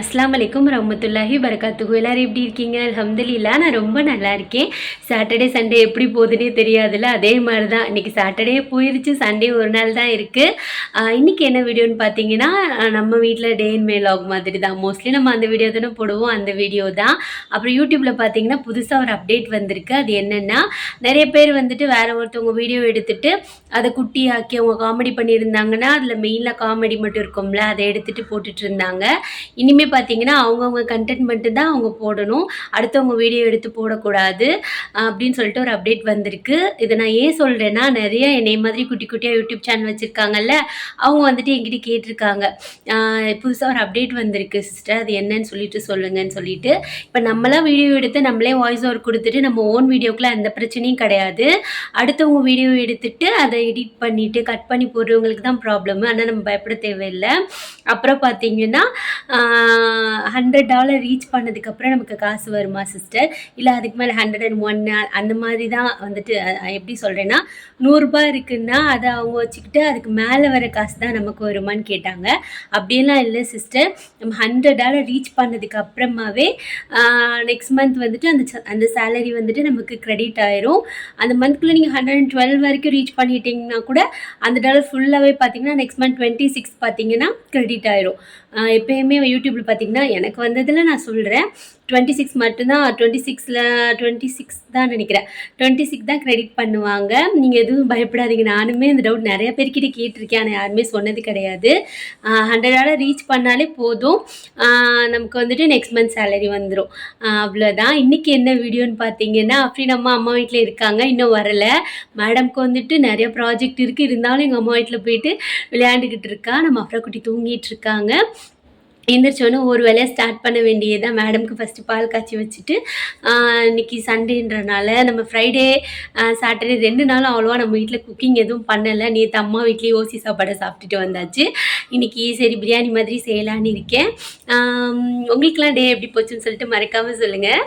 அஸ்ஸலாமு அலைக்கும் ரஹ்மத்துல்லாஹி பரகாத்துஹு. எல்லாரும் எப்படி இருக்கீங்க? அல்ஹம்துலில்லாஹ் நான் ரொம்ப நல்லா இருக்கேன். சாட்டர்டே சண்டே எப்படி போகுதுன்னே தெரியாதுல்ல, அதே மாதிரி தான் இன்றைக்கி சாட்டர்டே போயிடுச்சு, சண்டே ஒரு நாள் தான் இருக்குது. இன்றைக்கி என்ன வீடியோன்னு பார்த்தீங்கன்னா, நம்ம வீட்டில் டே இன் மை வ்ளாக் மாதிரி தான். மோஸ்ட்லி நம்ம அந்த வீடியோ தானே போடுவோம், அந்த வீடியோ தான். அப்புறம் யூடியூப்பில் பார்த்தீங்கன்னா புதுசாக ஒரு அப்டேட் வந்திருக்கு. அது என்னென்னா, நிறைய பேர் வந்துட்டு வேறு ஒருத்தவங்க வீடியோ எடுத்துகிட்டு அதை குட்டியாக்கி அவங்க காமெடி பண்ணியிருந்தாங்கன்னா அதில் மெயினில் காமெடி மட்டும் இருக்கும்ல, அதை எடுத்துகிட்டு போட்டுட்டு இருந்தாங்க. இனிமேல் பார்த்தீங்கன்னா அவங்கவுங்க கண்டென்ட் மட்டும் தான் அவங்க போடணும், அடுத்தவங்க வீடியோ எடுத்து போடக்கூடாது அப்படின்னு சொல்லிட்டு ஒரு அப்டேட் வந்திருக்கு. இதை நான் ஏன் சொல்கிறேன்னா, நிறைய என்னை மாதிரி குட்டி குட்டியாக யூடியூப் சேனல் வச்சுருக்காங்கல்ல, அவங்க வந்துட்டு என்கிட்ட கேட்டிருக்காங்க, புதுசாக ஒரு அப்டேட் வந்திருக்கு சிஸ்டர், அது என்னன்னு சொல்லிட்டு சொல்லுங்கன்னு சொல்லிட்டு. இப்போ நம்மளாம் வீடியோ எடுத்து நம்மளே வாய்ஸ் ஓவர் கொடுத்துட்டு நம்ம ஓன் வீடியோக்குள்ள எந்த பிரச்சனையும் கிடையாது. அடுத்தவங்க வீடியோ எடுத்துட்டு அதை எடிட் பண்ணிவிட்டு கட் பண்ணி போடுறவங்களுக்கு தான் ப்ராப்ளம். ஆனால் நம்ம பயப்பட தேவையில்லை. அப்புறம் பார்த்தீங்கன்னா $100 ரீச் பண்ணதுக்கப்புறம் நமக்கு காசு வருமா சிஸ்டர்? இல்லை அதுக்கு மேலே 101 அந்த மாதிரி தான் வந்துட்டு எப்படி சொல்கிறேன்னா, $100 இருக்குன்னா அதை அவங்க வச்சுக்கிட்டு அதுக்கு மேலே வர காசு தான் நமக்கு வருமானு கேட்டாங்க. அப்படியெல்லாம் இல்லை சிஸ்டர், நம்ம $100 ரீச் பண்ணதுக்கு அப்புறமாவே நெக்ஸ்ட் மந்த் வந்துட்டு அந்த சேலரி வந்துட்டு நமக்கு க்ரெடிட் ஆயிரும். அந்த மந்த்குள்ளே நீங்கள் 112 வரைக்கும் ரீச் பண்ணிட்டீங்கன்னா கூட அந்த டாலர் ஃபுல்லாகவே பார்த்தீங்கன்னா நெக்ஸ்ட் மந்த் 26 பார்த்தீங்கன்னா க்ரெடிட் ஆயிரும். எப்போயுமே யூடியூப்பில் பார்த்தீங்கன்னா எனக்கு வந்ததில் நான் சொல்கிறேன், 26 மட்டும்தான், 26 தான் நினைக்கிறேன், 26 தான் க்ரெடிட் பண்ணுவாங்க. நீங்கள் எதுவும் பயப்படாதீங்க. நானுமே இந்த டவுட் நிறைய பேர்கிட்ட கேட்டிருக்கேன், ஆனால் யாருமே சொன்னது கிடையாது. $100 ரீச் பண்ணாலே போதும், நமக்கு வந்துட்டு நெக்ஸ்ட் மந்த் சேலரி வந்துடும். அவ்வளோதான். இன்றைக்கி என்ன வீடியோன்னு பார்த்தீங்கன்னா, அப்படி நம்ம அம்மா வீட்டில் இருக்காங்க, இன்னும் வரலை. மேடம்க்கு வந்துட்டு நிறைய ப்ராஜெக்ட் இருக்குது, இருந்தாலும் எங்கள் அம்மா வீட்டில் போயிட்டு விளையாண்டுக்கிட்டு இருக்கா. நம்ம அப்புறம் குட்டி தூங்கிட்டு இருக்காங்க. எந்திரிச்சோன்னே ஒரு வேலையை ஸ்டார்ட் பண்ண வேண்டியதான். மேடம்க்கு ஃபஸ்ட்டு பால் காய்ச்சி வச்சுட்டு, இன்றைக்கி சண்டேன்றனால நம்ம ஃப்ரைடே சாட்டர்டே 2 நாளும் அவ்வளோவா நம்ம வீட்டில் குக்கிங் எதுவும் பண்ணலை. நேற்று அம்மா வீட்லேயே ஓசி சாப்பாடை சாப்பிட்டுட்டு வந்தாச்சு. இன்றைக்கி சரி பிரியாணி மாதிரி செய்யலான்னு இருக்கேன். உங்களுக்கெலாம் டே எப்படி போச்சுன்னு சொல்லிட்டு மறக்காமல் சொல்லுங்கள்.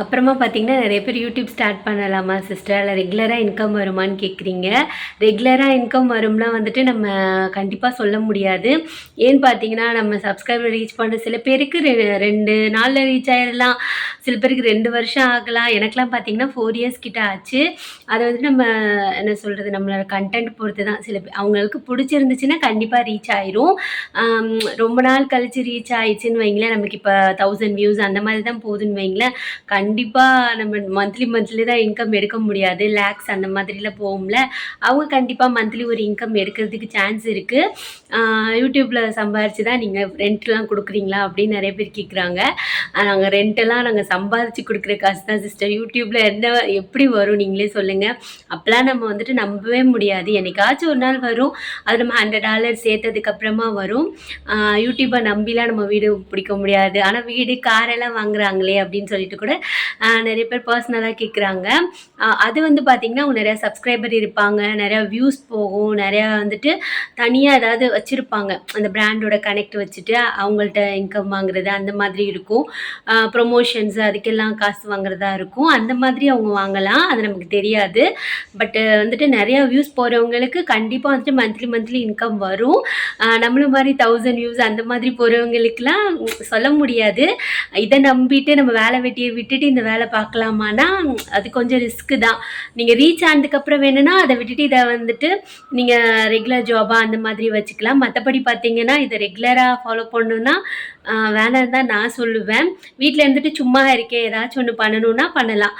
அப்புறமா பார்த்தீங்கன்னா, நிறைய பேர் யூடியூப் ஸ்டார்ட் பண்ணலாமா சிஸ்டர், இல்லை ரெகுலராக இன்கம் வருமானு கேட்குறீங்க. ரெகுலராக இன்கம் வரும்லாம் வந்துட்டு நம்ம கண்டிப்பாக சொல்ல முடியாது. ஏன்னு பார்த்தீங்கன்னா, நம்ம சப்ஸ்கிரைபர் ரீச் பண்ண சில பேருக்கு 2 நாளில் ரீச் ஆகிடலாம், சில பேருக்கு 2 வருஷம் ஆகலாம். எனக்கெலாம் பார்த்தீங்கன்னா 4 இயர்ஸ் கிட்ட ஆச்சு. அதை வந்துட்டு நம்ம என்ன சொல்கிறது, நம்மளோட கண்டென்ட் பொறுத்து தான். சில பேர் அவங்களுக்கு பிடிச்சிருந்துச்சுன்னா கண்டிப்பாக ரீச் ஆயிரும். ரொம்ப நாள் கழித்து ரீச் ஆயிடுச்சுன்னு வைங்களேன், நமக்கு இப்போ 1000 வியூஸ் அந்த மாதிரி தான் போகுதுன்னு வைங்களேன், கண்டிப்பாக நம்ம மந்த்லி தான் இன்கம் எடுக்க முடியாது. லேக்ஸ் அந்த மாதிரிலாம் போகும்ல, அவங்க கண்டிப்பாக மந்த்லி ஒரு இன்கம் எடுக்கிறதுக்கு சான்ஸ் இருக்குது. யூடியூப்பில் சம்பாரித்து தான் நீங்கள் ரெண்ட்லாம் கொடுக்குறீங்களா அப்படின்னு நிறைய பேர் கேட்குறாங்க. நாங்கள் ரெண்டெல்லாம் நாங்கள் சம்பாதிச்சு கொடுக்குற காசு தான் சிஸ்டர். யூடியூப்பில் எப்படி வரும் நீங்களே சொல்லுங்கள். அப்போலாம் நம்ம வந்துட்டு நம்பவே முடியாது. என்னைக்காச்சும் ஒரு நாள் வரும், அது நம்ம $100 சேர்த்ததுக்கப்புறமா வரும். யூடியூப்பை நம்பிலாம் நம்ம வீடு பிடிக்க முடியாது. ஆனால் வீடு காரெல்லாம் வாங்குறாங்களே அப்படின்னு சொல்லிட்டு கூட நிறைய பேர் பர்சனலாக கேட்குறாங்க. அது வந்து பார்த்திங்கன்னா அவங்க நிறையா சப்ஸ்கிரைபர் இருப்பாங்க, நிறையா வியூஸ் போகும், நிறையா வந்துட்டு தனியாக ஏதாவது வச்சுருப்பாங்க, அந்த பிராண்டோட கனெக்ட் வச்சுட்டு அவங்கள்ட்ட இன்கம் வாங்குறது அந்த மாதிரி இருக்கும். ப்ரொமோஷன்ஸு அதுக்கெல்லாம் காசு வாங்குறதா இருக்கும். அந்த மாதிரி அவங்க வாங்கலாம், அது நமக்கு தெரியாது. பட்டு வந்துட்டு நிறையா வியூஸ் போகிறவங்களுக்கு கண்டிப்பாக வந்துட்டு மந்த்லி இன்கம் வரும். நம்மளும் மாதிரி 1000 வியூஸ் அந்த மாதிரி போகிறவங்களுக்குலாம் சொல்ல முடியாது. இதை நம்பிட்டு நம்ம வேலை வெட்டியை விட்டுட்டு இந்த வேலை பார்க்கலாமான்னா அது கொஞ்சம் ரிஸ்க்கு தான். நீங்கள் ரீச் ஆனதுக்கப்புறம் வேணும்னா அதை விட்டுட்டு இதை வந்துட்டு நீங்கள் ரெகுலர் ஜாபாக அந்த மாதிரி வச்சுக்கலாம். மற்றபடி பார்த்தீங்கன்னா இதை ரெகுலராக ஃபாலோ பண்ணணுன்னா வேணான்னு தான் நான் சொல்லுவேன். வீட்டில் இருந்துட்டு சும்மா இருக்கேன், ஏதாச்சும் ஒன்று பண்ணணுன்னா பண்ணலாம்.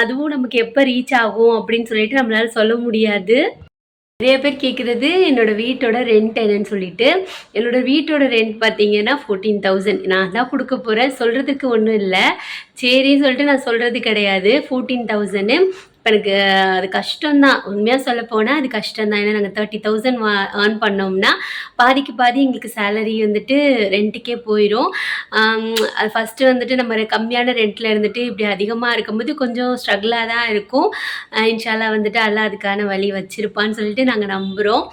அதுவும் நமக்கு எப்போ ரீச் ஆகும் அப்படின்னு சொல்லிட்டு நம்மளால் சொல்ல முடியாது. நிறைய பேர் கேட்குறது என்னோடய வீட்டோட ரெண்ட் என்னன்னு சொல்லிட்டு. என்னோடய வீட்டோட ரெண்ட் பார்த்தீங்கன்னா 14,000. நான் தான் கொடுக்க போகிறேன், சொல்கிறதுக்கு ஒன்றும் இல்லை, சரின்னு சொல்லிட்டு நான் சொல்கிறது கிடையாது. 14,000. இப்போ எனக்கு அது கஷ்டம்தான், உண்மையாக சொல்லப்போனால் அது கஷ்டம்தான். ஏன்னா நாங்கள் 30,000 ஏர்ன் பண்ணோம்னா பாதிக்கு பாதி எங்களுக்கு சேலரி வந்துட்டு ரெண்ட்டுக்கே போயிடும். அது ஃபஸ்ட்டு வந்துட்டு நம்ம கம்மியான ரெண்ட்டில் இருந்துட்டு இப்படி அதிகமாக இருக்கும்போது கொஞ்சம் ஸ்ட்ரகிளாக தான் இருக்கும். இன்ஷால்லா வந்துட்டு அல்லா அதுக்கான வழி வச்சுருப்பான்னு சொல்லிட்டு நாங்கள் நம்புகிறோம்.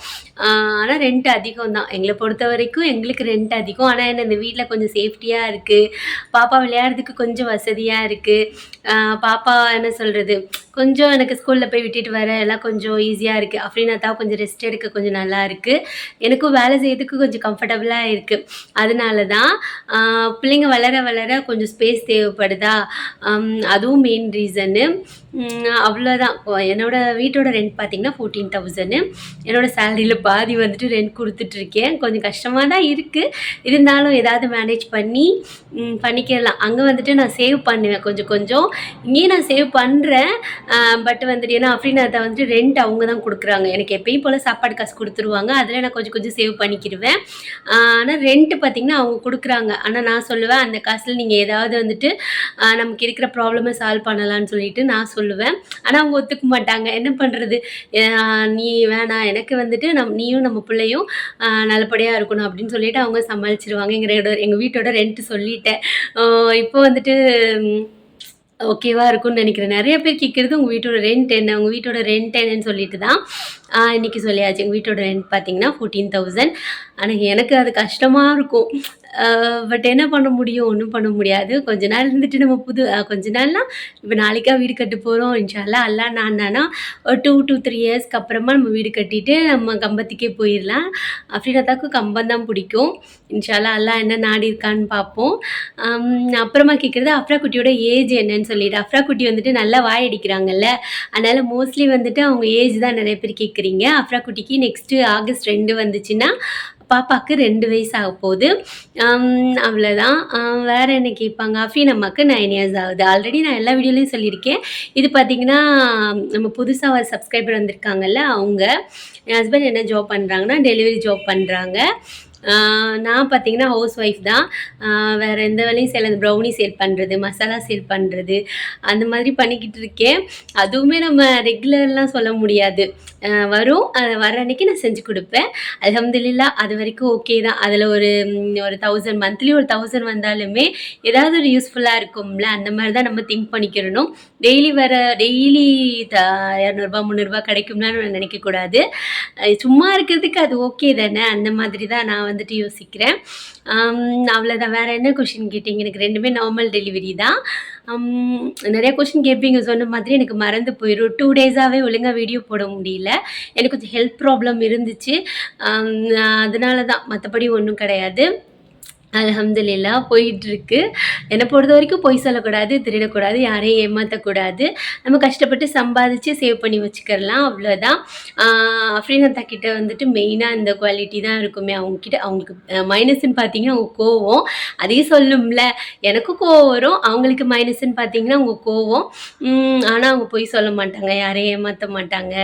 ஆனால் ரெண்ட் அதிகம் தான் எங்களை பொறுத்த வரைக்கும், எங்களுக்கு ரெண்ட் அதிகம். ஆனால் என்ன இந்த வீட்டில் கொஞ்சம் சேஃப்டியாக இருக்குது, பாப்பா விளையாடுறதுக்கு கொஞ்சம் வசதியாக இருக்குது. பாப்பா என்ன சொல்கிறது, கொஞ்சம் கொஞ்சம் எனக்கு ஸ்கூலில் போய் விட்டுட்டு வர எல்லாம் கொஞ்சம் ஈஸியாக இருக்குது. அஃப்ரீனாத்தாவை கொஞ்சம் ரெஸ்ட் எடுக்க கொஞ்சம் நல்லா இருக்குது. எனக்கும் வேலை செய்யறதுக்கு கொஞ்சம் கம்ஃபர்டபுளாக இருக்குது. அதனால தான் பிள்ளைங்க வளர வளர கொஞ்சம் ஸ்பேஸ் தேவைப்படுதா, அதுவும் மெயின் ரீசனு. அவ்வளோதான். என்னோடய வீட்டோட ரெண்ட் பார்த்திங்கன்னா 14,000. என்னோடய சேலரியில் பாதி வந்துட்டு ரெண்ட் கொடுத்துட்ருக்கேன். கொஞ்சம் கஷ்டமாக தான் இருக்குது. இருந்தாலும் ஏதாவது மேனேஜ் பண்ணிக்கலாம். அங்கே வந்துட்டு நான் சேவ் பண்ணுவேன் கொஞ்சம் கொஞ்சம். இங்கேயும் நான் சேவ் பண்ணுறேன். பட் வந்துட்டு ஏன்னா அஃப்ரீனாத்தா வந்துட்டு ரெண்ட் அவங்க தான் கொடுக்குறாங்க. எனக்கு எப்பயும் போல் சாப்பாடு காசு கொடுத்துருவாங்க. அதில் நான் கொஞ்சம் கொஞ்சம் சேவ் பண்ணிக்கிடுவேன். ஆனால் ரெண்ட்டு பார்த்திங்கன்னா அவங்க கொடுக்குறாங்க. ஆனால் நான் சொல்லுவேன் அந்த காசில் நீங்கள் ஏதாவது வந்துட்டு நமக்கு இருக்கிற ப்ராப்ளமை சால்வ் பண்ணலான்னு சொல்லிட்டு நான் சொல்லுவேன். ஆனால் அவங்க ஒத்துக்க மாட்டாங்க. என்ன பண்ணுறது, நீ வேணாம், எனக்கு வந்துட்டு நீயும் நம்ம பிள்ளையும் நல்லபடியாக இருக்கணும் அப்படின்னு சொல்லிட்டு அவங்க சமாளிச்சிருவாங்க. எங்கள் வீட்டோட ரெண்ட்டு சொல்லிட்டேன். இப்போ வந்துட்டு ஓகேவா இருக்கும்னு நினைக்கிறேன். நிறைய பேர் கேட்குறது உங்கள் வீட்டோட ரெண்ட் என்ன, உங்கள் வீட்டோட ரெண்ட் என்னன்னு சொல்லிட்டு தான் இன்றைக்கி சொல்லியாச்சு. எங்கள் வீட்டோட ரெண்ட் பார்த்திங்கன்னா 14,000. ஆனால் எனக்கு அது கஷ்டமாக இருக்கும். பட் என்ன பண்ண முடியும், ஒன்றும் பண்ண முடியாது. கொஞ்ச நாள் இருந்துட்டு நம்ம கொஞ்ச நாள்னால் இப்போ நாளைக்கா வீடு கட்ட போகிறோம். இன்ஷால்லா அல்லா நான்னா ஒரு 2 to 3 இயர்ஸ்க்கு அப்புறமா நம்ம வீடு கட்டிட்டு நம்ம கம்பத்துக்கே போயிடலாம். அஃப்ரீனாத்தாவுக்கு கம்பம் தான் பிடிக்கும். இன்ஷால்லா அல்லா என்ன நாடி இருக்கான்னு பார்ப்போம். அப்புறமா கேட்குறது அஃப்ரா குட்டியோட ஏஜ் என்னன்னு சொல்லிட்டு. அஃப்ரா குட்டி வந்துட்டு நல்லா வாய் அடிக்கிறாங்கல்ல, அதனால் மோஸ்ட்லி வந்துட்டு அவங்க ஏஜ் தான் நிறைய பேர் கேட்குறீங்க. அஃப்ரா குட்டிக்கு நெக்ஸ்ட்டு ஆகஸ்ட் 2 வந்துச்சுன்னா பாப்பாவுக்கு 2 வயசு ஆக போகுது. அவ்வளோதான். வேறு என்ன கேட்பாங்க, அஃப்ரீன் அம்மாவுக்கு 9 இயர்ஸ் ஆகுது. ஆல்ரெடி நான் எல்லா வீடியோலையும் சொல்லியிருக்கேன். இது பார்த்திங்கன்னா நம்ம புதுசாக ஒரு சப்ஸ்கிரைபர் வந்திருக்காங்கல்ல அவங்க. என் ஹஸ்பண்ட் என்ன ஜாப் பண்ணுறாங்கன்னா டெலிவரி ஜாப் பண்ணுறாங்க. நான் பார்த்திங்கன்னா ஹவுஸ் ஒய்ஃப் தான். வேறு எந்த வேலையும் செய்யலை. அந்த ப்ரௌனி சேல் பண்ணுறது, மசாலா சேல் பண்ணுறது, அந்த மாதிரி பண்ணிக்கிட்டு இருக்கேன். அதுவுமே நம்ம ரெகுலர்லாம் சொல்ல முடியாது. வரும், வர அன்றைக்கி நான் செஞ்சு கொடுப்பேன். அல்ஹம்துலில்லாஹ் அது வரைக்கும் ஓகே தான். அதில் ஒரு 1000 மந்த்லி ஒரு 1000 வந்தாலுமே ஏதாவது ஒரு யூஸ்ஃபுல்லாக இருக்கும்ல, அந்த மாதிரி தான் நம்ம திங்க் பண்ணிக்கிறணும். டெய்லி 200 300 கிடைக்கும்லாம் நினைக்கக்கூடாது. சும்மா இருக்கிறதுக்கு அது ஓகே தானே, அந்த மாதிரி தான் நான் வந்துட்டு யோசிக்கிறேன். அவ்வளோதான். வேறு என்ன கொஷின் கேட்டிங்க? எனக்கு 2மே நார்மல் டெலிவரி தான். நிறைய கொஷின் கேட்பீங்க. சொன்ன மாதிரி எனக்கு மறந்து போயிடும். 2 டேஸாகவே ஒழுங்காக வீடியோ போட முடியல. எனக்கு கொஞ்சம் ஹெல்த் ப்ராப்ளம் இருந்துச்சு. அதனால தான், மற்றபடி ஒன்றும் கிடையாது. அல்ஹம்துலில்லாஹ் போயிட்டுருக்கு. என்னை பொறுத்த வரைக்கும் பொய் சொல்லக்கூடாது, திருடக்கூடாது, யாரையும் ஏமாற்றக்கூடாது. நம்ம கஷ்டப்பட்டு சம்பாதிச்சு சேவ் பண்ணி வச்சுக்கிறலாம், அவ்வளோதான். அஃப்ரீனாத்தா கிட்ட வந்துட்டு மெயினாக இந்த குவாலிட்டி தான் இருக்குமே அவங்கக்கிட்ட. அவங்களுக்கு மைனஸ்ன்னு பார்த்தீங்கன்னா அவங்க கோவம். அதையும் சொல்லும்ல, எனக்கும் கோவம் வரும். அவங்களுக்கு மைனஸ்ன்னு பார்த்தீங்கன்னா அவங்க கோவம். ஆனால் அவங்க பொய் சொல்ல மாட்டாங்க, யாரையும் ஏமாற்ற மாட்டாங்க.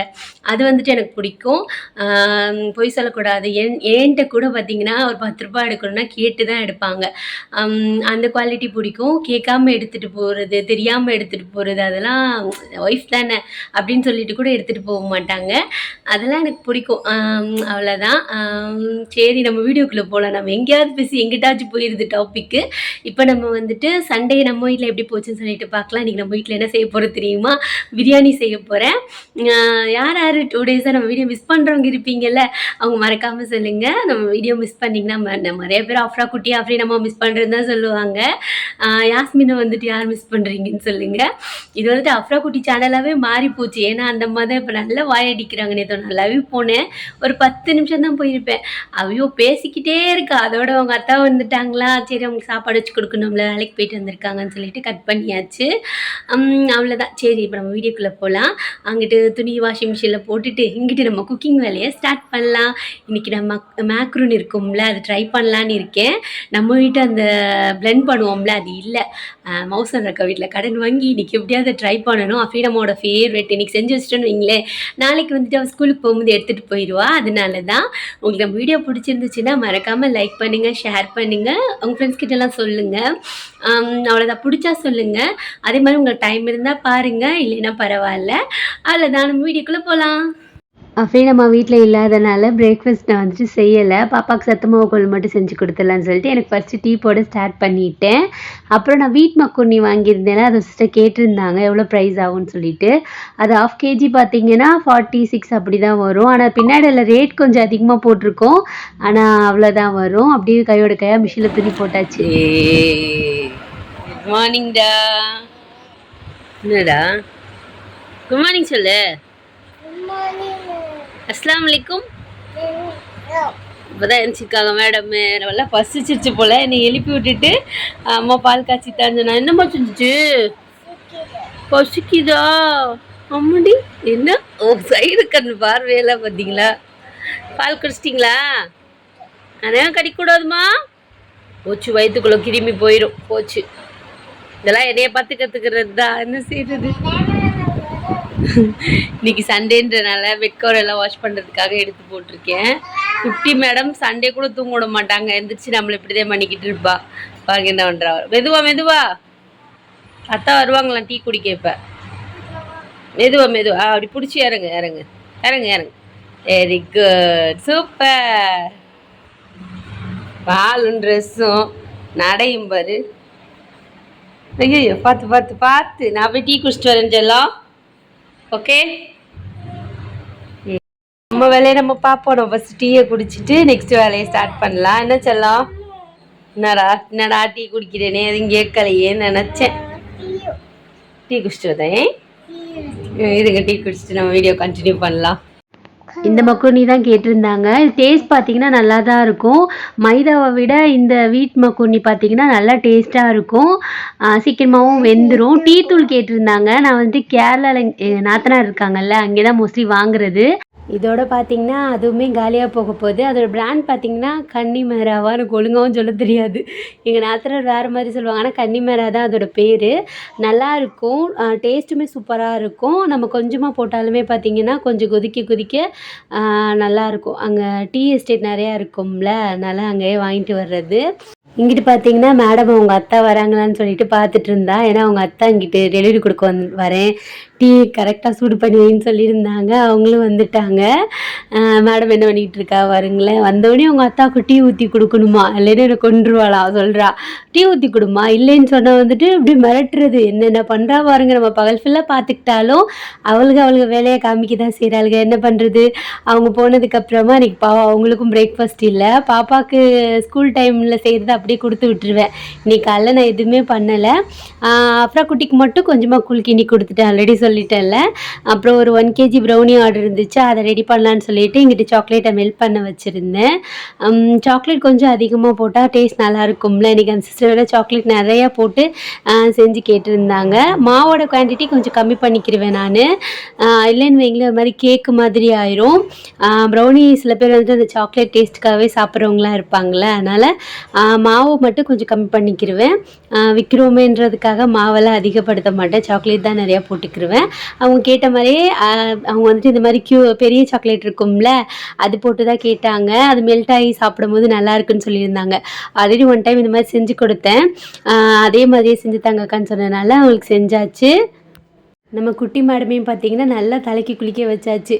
அது வந்துட்டு எனக்கு பிடிக்கும். பொய் சொல்லக்கூடாது. என்கிட்ட கூட பார்த்தீங்கன்னா ஒரு 10 ரூபாய் எடுக்கணும்னா கேட்டு தான் எடுப்பாங்க. அந்த குவாலிட்டி பிடிக்கும். கேட்காம எடுத்துகிட்டு போகிறது, தெரியாமல் எடுத்துகிட்டு போகிறது, அதெல்லாம் ஒய்ஃப் தானே அப்படின்னு சொல்லிட்டு கூட எடுத்துகிட்டு போக மாட்டாங்க. அதெல்லாம் எனக்கு பிடிக்கும். அவ்வளோதான். சரி, நம்ம வீடியோக்குள்ளே போகலாம். நம்ம எங்கேயாவது பேசி எங்கிட்டாச்சும் போயிடுது டாப்பிக்கு. இப்போ நம்ம வந்துட்டு சண்டே நம்ம வீட்டில் எப்படி போச்சுன்னு சொல்லிட்டு பார்க்கலாம். இன்றைக்கி நம்ம வீட்டில் என்ன செய்ய போகிறது தெரியுமா? பிரியாணி செய்ய போகிறேன். யார் 2 டேஸாக நம்ம வீடியோ மிஸ் பண்ணுறவங்க இருப்பீங்கள்ல, அவங்க மறக்காமல் சொல்லுங்கள். நம்ம வீடியோ மிஸ் பண்ணிங்கன்னா நிறைய பேர் அஃப்ரா குட்டி அஃப்ரீன் அம்மா மிஸ் பண்ணுறதுன்னு தான் சொல்லுவாங்க. யாஸ்மினை வந்துட்டு யார் மிஸ் பண்ணுறீங்கன்னு சொல்லுங்கள். இது வந்துட்டு அஃப்ரா குட்டி சேனலாகவே மாறி போச்சு. ஏன்னா அந்த அம்மா தான் இப்போ நல்லா வாய் அடிக்கிறாங்க. நேற்று நல்லாவே போனேன். ஒரு 10 நிமிஷம் தான் போயிருப்பேன். அவையோ பேசிக்கிட்டே இருக்கா. அதோட அவங்க அத்தா வந்துட்டாங்களா, சரி அவங்களுக்கு சாப்பாடு வச்சு கொடுக்கணும்ல, வேலைக்கு போயிட்டு வந்திருக்காங்கன்னு சொல்லிட்டு கட் பண்ணியாச்சு. அவ்வளோதான். சரி, இப்போ நம்ம வீடியோக்குள்ளே போகலாம். அங்கிட்டு துணி வாஷிங் மிஷினில் போட்டுட்டு இங்கிட்டு நம்ம குக்கிங் வேலையை ஸ்டார்ட் பண்ணலாம். இன்றைக்கி நம்ம மேக்ரூன் இருக்கும்ல, அது ட்ரை பண்ணலான்னு இருக்கேன். நம்ம வீட்டு அந்த பிளெண்ட் பண்ணுவோம்ல, அது இல்லை. மவுசன் இருக்க வீட்டில் கடன் வாங்கி இன்றைக்கி எப்படியாவது ட்ரை பண்ணணும். அஃப்ரீனமோட ஃபேவரெட். இன்றைக்கி செஞ்சு வச்சுட்டோன்னு வைங்களேன், நாளைக்கு வந்துட்டு அவள் ஸ்கூலுக்கு போகும்போது எடுத்துகிட்டு போயிடுவா. அதனால தான். உங்களுக்கு நம்ம வீடியோ பிடிச்சிருந்துச்சுன்னா மறக்காமல் லைக் பண்ணுங்கள், ஷேர் பண்ணுங்கள், உங்கள் ஃப்ரெண்ட்ஸ் கிட்டலாம் சொல்லுங்கள். அவ்வளோதான். பிடிச்சா சொல்லுங்கள். அதே மாதிரி உங்களுக்கு டைம் இருந்தால் பாருங்கள், இல்லைன்னா பரவாயில்ல. அவ்வளோதான். நம்ம வீடியோக்குள்ளே போகலாம். அஃப்ரீன் அம்மா வீட்டில் இல்லாதனால பிரேக்ஃபாஸ்ட் நான் வந்துட்டு செய்யலை. பாப்பாவுக்கு சத்து மாவு கொள்ளு மட்டும் செஞ்சு கொடுத்துடலான்னு சொல்லிட்டு எனக்கு ஃபஸ்ட்டு டீ போட ஸ்டார்ட் பண்ணிட்டேன். அப்புறம் நான் வீட் மக்குர்னி வாங்கியிருந்தேன். அதை சிஸ்டர் கேட்டிருந்தாங்க எவ்வளோ ப்ரைஸ் ஆகும்னு சொல்லிட்டு. அது 1/2 kg பார்த்தீங்கன்னா 46 அப்படி தான் வரும். ஆனால் பின்னாடி அதில் ரேட் கொஞ்சம் அதிகமாக போட்டிருக்கோம். ஆனால் அவ்வளோதான் வரும். அப்படியே கையோட கையாக மிஷினில் துணி போட்டாச்சு. குட் மார்னிங்டா. என்னடா குட் மார்னிங் சொல்லு. அஸ்ஸலாமு அலைக்கும். இப்போதான் எழுந்திருக்காங்க மேடம். நல்லா பசிச்சிருச்சு போல. என்னை எழுப்பி விட்டுட்டு அம்மா பால் காய்ச்சி தாஞ்சனா. என்னம்மா செஞ்சுச்சு? பசிக்குதா? அம்மாடி என்ன சைடு கண் பார்வையெல்லாம் பார்த்தீங்களா? பால் குடிச்சிட்டிங்களா? ஆனால் கடிக்கூடாதுமா. போச்சு, வயிற்றுக்குள்ளே கிருமி போயிடும். போச்சு. இதெல்லாம் என்னைய பார்த்து கற்றுக்கிறது தான். என்ன செய்யறது? இன்னைக்கு சண்டேன்றனால பெட்கவர் எல்லாம் வாஷ் பண்ணுறதுக்காக எடுத்து போட்டிருக்கேன். குட்டி மேடம் சண்டே கூட தூங்க விட மாட்டாங்க. எந்திரிச்சு நம்மளை இப்படிதான் பண்ணிக்கிட்டு இருப்பா. பாருங்க என்ன பண்ணுறா. மெதுவா மெதுவா. அத்தா வருவாங்களாம் டீ குடிக்க. இப்போ மெதுவா மெதுவா அப்படி பிடிச்சி இறங்கு இறங்கு இறங்கு இறங்கு. Very good, super. பாலும் ட்ரெஸ்ஸும் நடையும் பாரு. ஐயோ பார்த்து பார்த்து பார்த்து. நான் போய் டீ குடிச்சிட்டு வரேன் செல்லம். ஓகே, நம்ம வேலையை நம்ம பார்ப்போம். நம்ம ஃபஸ்ட்டு டீயை குடிச்சிட்டு நெக்ஸ்ட் வேலையை ஸ்டார்ட் பண்ணலாம். என்ன செல்லம்? என்னடா டீ குடிக்கிறேனே எதுவும் கேட்கலையேன்னு நினச்சேன். டீ குடிச்சிட்டு வரேன். இதுங்க டீ குடிச்சிட்டு நம்ம வீடியோ கண்டினியூ பண்ணலாம். இந்த மக்குனி தான் கேட்டிருந்தாங்க. டேஸ்ட் பார்த்தீங்கன்னா நல்லா தான் இருக்கும். மைதாவை விட இந்த வீட் மக்குனி பார்த்தீங்கன்னா நல்லா டேஸ்ட்டாக இருக்கும். சீக்கிரமாகவும் வெந்துடும். டீ தூள் கேட்டிருந்தாங்க. நான் வந்துட்டு கேரளாவில் நாத்தனார் இருக்காங்கல்ல, அங்கே தான் மோஸ்ட்லி வாங்குறது. இதோட பார்த்தீங்கன்னா அதுவுமே காலியாக போக போகுது. அதோட பிராண்ட் பார்த்தீங்கன்னா கன்னிமேராவா? எனக்கு ஒழுங்காகவும் சொல்ல தெரியாது. எங்கள் நாத்தனார் வேறு மாதிரி சொல்லுவாங்க. ஆனால் கன்னிமேரா தான் அதோட பேர். நல்லாயிருக்கும். டேஸ்ட்டுமே சூப்பராக இருக்கும். நம்ம கொஞ்சமாக போட்டாலுமே பார்த்தீங்கன்னா கொஞ்சம் கொதிக்க கொதிக்க நல்லாயிருக்கும். அங்கே டீ எஸ்டேட் நிறையா இருக்கும்ல, அதனால் அங்கேயே வாங்கிட்டு வர்றது. இங்கிட்டு பார்த்தீங்கன்னா மேடம் அவங்க அத்தா வராங்களான்னு சொல்லிட்டு பார்த்துட்டு இருந்தா. ஏன்னா அவங்க அத்தா இங்கிட்டு டெலிவரி கொடுக்க வரேன், டீ கரெக்டாக சூடு பண்ணுவேன்னு சொல்லியிருந்தாங்க. அவங்களும் வந்துட்டாங்க. மேடம் என்ன பண்ணிக்கிட்டு இருக்கா வருங்களேன். வந்தோடனே அவங்க அத்தாவுக்கு டீ ஊற்றி கொடுக்கணுமா, இல்லைன்னு என்னை கொண்டுருவாளா. சொல்கிறா டீ ஊற்றி கொடுமா. இல்லைன்னு சொன்னால் வந்துட்டு இப்படி மிரட்டுறது. என்னென்ன பண்ணுறா பாருங்க. நம்ம பகல் ஃபுல்லாக பார்த்துக்கிட்டாலும் அவளுக்கு வேலையை காமிக்க தான் செய்கிறாளுங்க. என்ன பண்ணுறது? அவங்க போனதுக்கப்புறமா இன்றைக்கி பாவம் அவங்களுக்கும் பிரேக்ஃபாஸ்ட் இல்லை. பாப்பாவுக்கு ஸ்கூல் டைமில் செய்கிறது அப்படியே கொடுத்து விட்டுருவேன். இன்னைக்கு காலைல நான் எதுவுமே பண்ணலை. அப்புறம் குட்டிக்கு மட்டும் கொஞ்சமாக கூழ் கிண்டி கொடுத்துட்டேன், ஆல்ரெடி சொல்லிட்டேன்ல. அப்புறம் ஒரு 1 kg ப்ரௌனி ஆர்டர் இருந்துச்சு, அதை ரெடி பண்ணலான்னு சொல்லிட்டு இங்கிட்டு சாக்லேட்டை மெல்ட் பண்ண வச்சுருந்தேன். சாக்லேட் கொஞ்சம் அதிகமாக போட்டால் டேஸ்ட் நல்லாயிருக்கும்ல. இன்றைக்கி அந்த சிஸ்டரோட சாக்லேட் நிறையா போட்டு செஞ்சு கேட்டிருந்தாங்க. மாவோட குவான்டிட்டி கொஞ்சம் கம்மி பண்ணிக்கிடுவேன் நான். இல்லைன்னு வைங்களேன் ஒரு மாதிரி கேக்கு மாதிரி ஆயிரும். ப்ரௌனி சில பேர் வந்துட்டு அந்த சாக்லேட் டேஸ்ட்டுக்காகவே சாப்பிட்றவங்களாம் இருப்பாங்களே, அதனால் மாவு மட்டும் கொஞ்சம் கம்மி பண்ணிக்கிடுவேன். விற்கிறோமேன்றதுக்காக மாவெல்லாம் அதிகப்படுத்த மாட்டேன். சாக்லேட் தான் நிறையா போட்டுக்கிடுவேன். அவங்க கேட்ட மாதிரியே அவங்க வந்துட்டு இந்த மாதிரி பெரிய சாக்லேட் இருக்கும்ல, அது போட்டு தான் கேட்டாங்க. அது மெல்ட் ஆகி சாப்பிடும்போது நல்லா இருக்குன்னு சொல்லியிருந்தாங்க. ஆல்ரெடி 1 டைம் இந்த மாதிரி செஞ்சு கொடுத்தேன். அதே மாதிரியே செஞ்சு தாங்கக்கான்னு சொன்னதுனால அவங்களுக்கு செஞ்சாச்சு. நம்ம குட்டி மேடமையும் பார்த்திங்கன்னா நல்லா தலைக்கு குளிக்க வச்சாச்சு.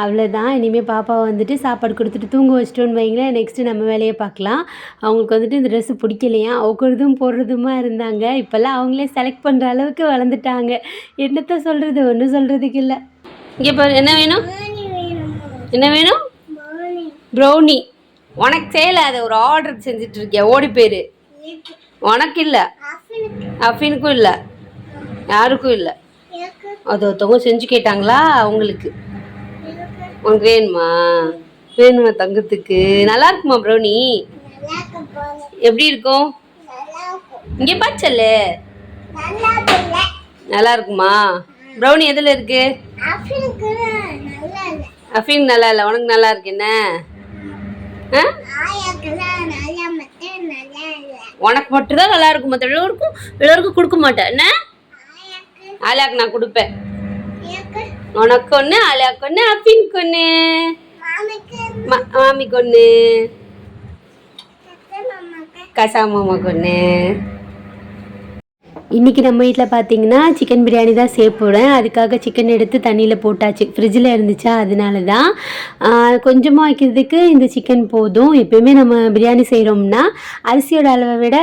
அவ்வளோதான். இனிமேல் பாப்பாவை வந்துட்டு சாப்பாடு கொடுத்துட்டு தூங்க வச்சிட்டோன்னு வைங்களேன். நெக்ஸ்ட்டு நம்ம வேலையை பார்க்கலாம். அவங்களுக்கு வந்துட்டு இந்த ட்ரெஸ்ஸு பிடிக்கலையா, அவுக்கிறதும் போடுறதுமா இருந்தாங்க. இப்போல்லாம் அவங்களே செலக்ட் பண்ணுற அளவுக்கு வளர்ந்துட்டாங்க. என்னத்த சொல்கிறது, ஒன்றும் சொல்கிறதுக்கு இல்லை. இங்கே பாரு, என்ன வேணும்? என்ன வேணும்? ப்ரௌனி. உனக்கு செய்யலை, அதை ஒரு ஆர்டர் செஞ்சிட்ருக்கேன். ஓடி பேர் உனக்கு இல்லை, அஃபினுக்கும் இல்லை, யாருக்கும் இல்லை. அது ஒருத்தவங்க செஞ்சு கேட்டாங்களா அவங்களுக்கு. உனக்கு வேணுமா தங்கத்துக்கு? நல்லா இருக்குமா ப்ரௌனி? எப்படி இருக்கும்? இங்கே பாச்சல்ல நல்லா இருக்குமா ப்ரௌனி? எதில் இருக்கு? அஃபீன் நல்லா இல்லை, உனக்கு நல்லா இருக்கு. என்ன உனக்கு மட்டும்தான் நல்லா இருக்கும், மற்ற எல்லோருக்கும் கொடுக்க மாட்டேன். என்ன ஆலியாக்கு நான் கொடுப்பேன். உனக்கு ஒன்று, ஆலியாக்கு ஒன்று, அஃபினுக்கு ஒன்று, மாமிக்கு ஒன்று, கசா மாமாக்கு ஒன்று. இன்றைக்கி நம்ம வீட்டில் பார்த்தீங்கன்னா சிக்கன் பிரியாணி தான் சேர்ப்போம். அதுக்காக சிக்கன் எடுத்து தண்ணியில் போட்டாச்சு. ஃப்ரிட்ஜில் இருந்துச்சா, அதனால தான். கொஞ்சமாக வைக்கிறதுக்கு இந்த சிக்கன் போதும். எப்போயுமே நம்ம பிரியாணி செய்கிறோம்னா அரிசியோட அளவை விட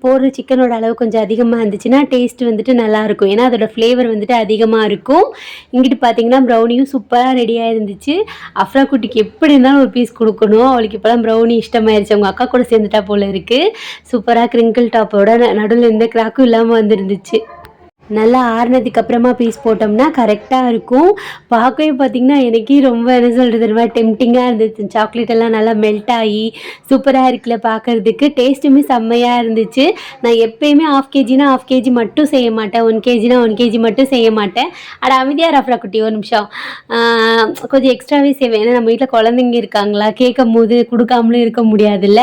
போடுற சிக்கனோட அளவு கொஞ்சம் அதிகமாக இருந்துச்சுன்னா டேஸ்ட் வந்துட்டு நல்லாயிருக்கும். ஏன்னா அதோடய ஃப்ளேவர் வந்துட்டு அதிகமாக இருக்கும். இங்கிட்டு பார்த்தீங்கன்னா ப்ரௌனியும் சூப்பராக ரெடியாக இருந்துச்சு. அஃப்ரா குட்டிக்கு எப்படி இருந்தாலும் ஒரு பீஸ் கொடுக்கணும். அவளுக்கு இப்போலாம் ப்ரௌனி இஷ்டமாயிருச்சு. அவங்க அக்கா கூட சேர்ந்துட்டா போல் இருக்குது. சூப்பராக கிரிங்கிள் டாப்போட நடுவில் எந்த கிராக்கும் இல்லாமல் வந்துருந்துச்சு. நல்லா ஆறுனதுக்கு அப்புறமா பீஸ் போட்டோம்னா கரெக்டாக இருக்கும். பார்க்கவே பார்த்திங்கன்னா எனக்கே ரொம்ப என்ன சொல்கிறது, ரொம்ப டெம்ப்டிங்காக இருந்துச்சு. சாக்லேட் எல்லாம் நல்லா மெல்ட் ஆகி சூப்பராக இருக்குல்ல பார்க்குறதுக்கு. டேஸ்ட்டுமே செம்மையாக இருந்துச்சு. நான் எப்பயுமே 1/2 கேஜினா 1/2 கேஜி மட்டும் செய்ய மாட்டேன், 1 கேஜினா 1 கேஜி மட்டும் செய்ய மாட்டேன். அட அமைதியாக ரஃப்ரா குட்டி ஒரு நிமிஷம். கொஞ்சம் எக்ஸ்ட்ராவே செய்வேன். ஏன்னா நம்ம வீட்டில் குழந்தைங்க இருக்காங்களா, கேட்கும் போது கொடுக்காமலும் இருக்க முடியாதுல்ல.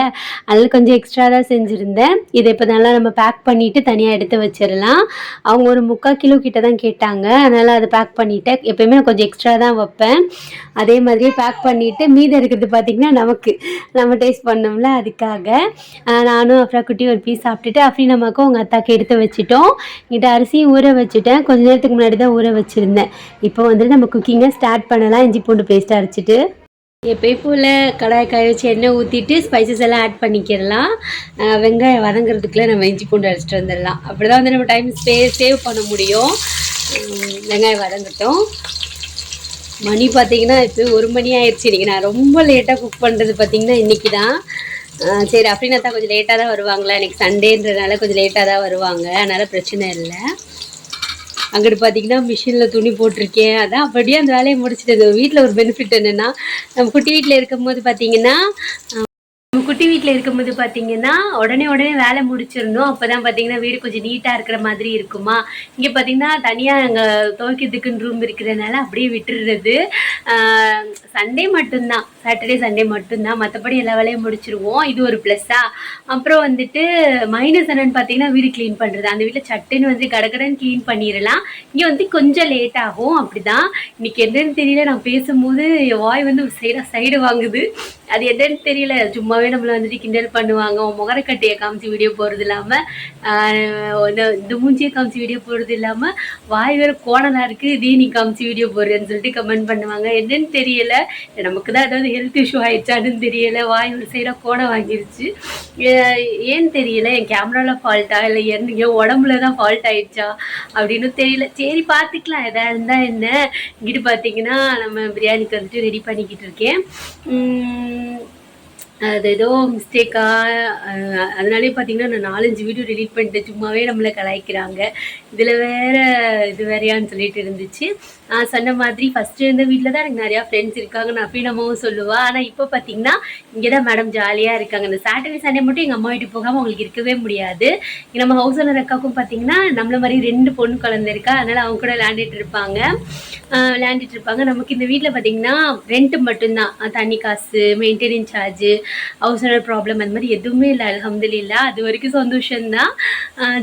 அதனால் கொஞ்சம் எக்ஸ்ட்ரா தான் செஞ்சுருந்தேன். இதை இப்போ நல்லா நம்ம பேக் பண்ணிவிட்டு தனியாக எடுத்து வச்சிடலாம். அவங்க ஒரு 3/4 கிலோ கிட்ட தான் கேட்டாங்க. அதனால் அதை பேக் பண்ணிவிட்டேன். எப்போயுமே நான் கொஞ்சம் எக்ஸ்ட்ரா தான் வைப்பேன். அதே மாதிரியே பேக் பண்ணிவிட்டு மீதம் இருக்கிறது பார்த்திங்கன்னா நம்ம டேஸ்ட் பண்ணோம்ல, அதுக்காக நானும் அஃப்ரா குட்டி ஒரு பீஸ் சாப்பிட்டுட்டு அஃப்ரீனாமாக்கும் உங்கள் அத்தாக்கு எடுத்து வச்சுட்டோம். இங்கிட்ட அரிசியும் ஊற வச்சுட்டேன். கொஞ்சம் நேரத்துக்கு முன்னாடி தான் ஊற வச்சுருந்தேன். இப்போ வந்துட்டு நம்ம குக்கிங்கை ஸ்டார்ட் பண்ணலாம். இஞ்சி பூண்டு பேஸ்ட் அரைச்சிட்டு எப்பயும் போல் கடாய் காய வச்சு எண்ணெய் ஊற்றிட்டு ஸ்பைசஸ் எல்லாம் ஆட் பண்ணிக்கிடலாம். வெங்காயம் வதங்குறதுக்குள்ளே நம்ம இஞ்சி பூண்டு அரைச்சிட்டு வந்துடலாம். அப்படி தான் வந்து நம்ம டைம் சேவ் பண்ண முடியும். வெங்காயம் வதங்கட்டும். மணி பார்த்திங்கன்னா இப்போ 1 மணி ஆயிடுச்சு. இன்றைக்கி நான் ரொம்ப லேட்டாக குக் பண்ணுறது பார்த்திங்கன்னா இன்றைக்கி தான். சரி அப்படின்னா தான் கொஞ்சம் லேட்டாக தான் வருவாங்களா, இன்றைக்கி சண்டேன்றதுனால கொஞ்சம் லேட்டாக தான் வருவாங்க, அதனால் பிரச்சனை இல்லை. அங்கிட்டு பார்த்தீங்கன்னா மிஷினில் துணி போட்டிருக்கேன். அதான் அப்படியே அந்த வேலையை முடிச்சிட்டது. வீட்டில் ஒரு பெனிஃபிட் என்னென்னா, நம்ம குட்டி வீட்டில் இருக்கும்போது பார்த்தீங்கன்னா உடனே வேலை முடிச்சிடணும். அப்போ தான் பார்த்தீங்கன்னா வீடு கொஞ்சம் நீட்டாக இருக்கிற மாதிரி இருக்குமா. இங்கே பார்த்தீங்கன்னா தனியாக அங்கே துவைக்கிறதுக்குன்னு ரூம் இருக்கிறதுனால அப்படியே விட்டுடுறது. சண்டே மட்டும்தான், சாட்டர்டே சண்டே மட்டும்தான், மற்றபடி எல்லா வேலையும் முடிச்சிருவோம். இது ஒரு ப்ளஸ்ஸாக. அப்புறம் வந்துட்டு மைனஸ் என்னன்னு பார்த்தீங்கன்னா வீடு க்ளீன் பண்ணுறது. அந்த வீட்டில் சட்டுன்னு வந்து கடகடன்னு க்ளீன் பண்ணிடலாம். இங்கே வந்து கொஞ்சம் லேட் ஆகும். அப்படி தான் இன்றைக்கி என்னன்னு தெரியல, நான் பேசும்போது என் வாய் வந்து சைடு வாங்குது. அது என்னன்னு தெரியல, சும்மாவே நம்மளை வந்துட்டு கிண்டல் பண்ணுவாங்க. முகரக்கட்டையை காமிச்சு வீடியோ போடுறது இல்லாமல், இந்த மூஞ்சியை காமிச்சு வீடியோ போடுறது இல்லாமல், வாய் வேறு கோணலாக இருக்குது, இதே நீ காமிச்சு வீடியோ போடுறேன்னு சொல்லிட்டு கமெண்ட் பண்ணுவாங்க. என்னன்னு தெரியல, நமக்கு தான் ஏதாவது ஹெல்த் இஷ்யூ ஆயிடுச்சான்னு தெரியல. வாய் ஒரு சைடாக கோணம் வாங்கிருச்சு. ஏன்னு தெரியல, என் கேமராவில் ஃபால்ட்டா இல்லை என் உடம்புல தான் ஃபால்ட் ஆயிடுச்சா அப்படின்னு தெரியல. சரி பார்த்துக்கலாம், எதாக இருந்தால் என்ன. இங்கிட்டு பார்த்தீங்கன்னா நம்ம பிரியாணிக்கு வந்துட்டு ரெடி பண்ணிக்கிட்டு இருக்கேன். அது ஏதோ மிஸ்டேக்காக அதனாலே பார்த்தீங்கன்னா நான் 4-5 வீடியோ டெலிட் பண்ணிட்டு சும்மாவே நம்மளை கலாய்க்கிறாங்க. இதில் இது வேறையான்னு சொல்லிட்டு இருந்துச்சு. நான் சொன்ன மாதிரி ஃபஸ்ட்டு இருந்த வீட்டில் தான் எனக்கு நிறையா ஃப்ரெண்ட்ஸ் இருக்காங்க, நான் ஃப்ரீடமாகவும் சொல்லுவேன். ஆனால் இப்போ பார்த்தீங்கன்னா இங்கே தான் மேடம் ஜாலியாக இருக்காங்க. இந்த சாட்டர்டே சண்டே மட்டும் எங்கள் அம்மா வீட்டுக்கு போகாமல் அவங்களுக்கு இருக்கவே முடியாது. நம்ம ஹவுஸ் ஓனர் அக்காவுக்கும் பார்த்தீங்கன்னா நம்மள மாதிரி 2 பொண்ணு குழந்தை இருக்கா, அதனால் அவங்க கூட விளையாண்டுட்டு இருப்பாங்க. நமக்கு இந்த வீட்டில் பார்த்தீங்கன்னா ரெண்ட்டு மட்டும்தான், தண்ணி காசு, maintenance charge, house owner problem அந்த மாதிரி எதுவுமே இல்லை. அல்ஹம்துலில்லாஹ், அது வரைக்கும் சந்தோஷம்தான்.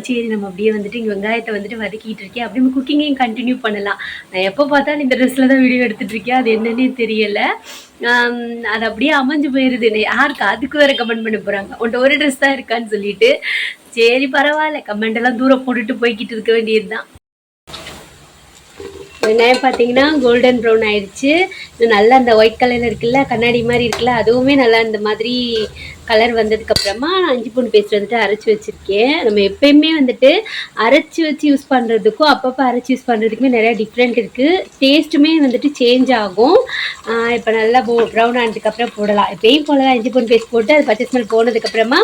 சரி நம்ம அப்படியே வந்துட்டு இங்கே வெங்காயத்தை வந்துட்டு வதக்கிட்டு இருக்கேன். அப்படியே நம்ம குக்கிங்கையும் கண்டினியூ பண்ணலாம். நான் எப்போ பார்த்தாலும் இந்த ட்ரெஸ்ஸில் தான் வீடியோ எடுத்துகிட்டு இருக்கேன், அது என்னன்னே தெரியலை. அது அப்படியே அமைஞ்சு போயிடுது. யாருக்கு அதுக்கு வேறு கமெண்ட் பண்ண போகிறாங்க, உன்ட்ட ஒரு ட்ரெஸ் தான் இருக்கான்னு சொல்லிட்டு. சரி பரவாயில்ல, கமெண்டெல்லாம் தூரம் போட்டுட்டு போய்கிட்டு இருக்க வேண்டியது தான். வெங்காயம் பார்த்தீங்கன்னா கோல்டன் ப்ரௌன் ஆயிடுச்சு. நல்லா அந்த ஒயிட் கலரில் இருக்குல்ல, கண்ணாடி மாதிரி இருக்குல்ல, அதுவுமே நல்லா இந்த மாதிரி கலர் வந்ததுக்கப்புறமா இஞ்சி பூண்டு பேஸ்ட் வந்துட்டு அரைச்சி வச்சுருக்கேன். நம்ம எப்பயுமே வந்துட்டு அரைச்சி வச்சு யூஸ் பண்ணுறதுக்கும் அப்பப்போ அரைச்சி யூஸ் பண்ணுறதுக்குமே நிறையா டிஃப்ரெண்ட் இருக்குது. டேஸ்ட்டுமே வந்துட்டு சேஞ்ச் ஆகும். இப்போ நல்லா ப்ரௌன் ஆனதுக்கப்புறம் போடலாம். எப்பயும் போல தான் இஞ்சி பூண்டு பேஸ்ட் போட்டு அது பச்சை ஸ்மெல் போனதுக்கப்புறமா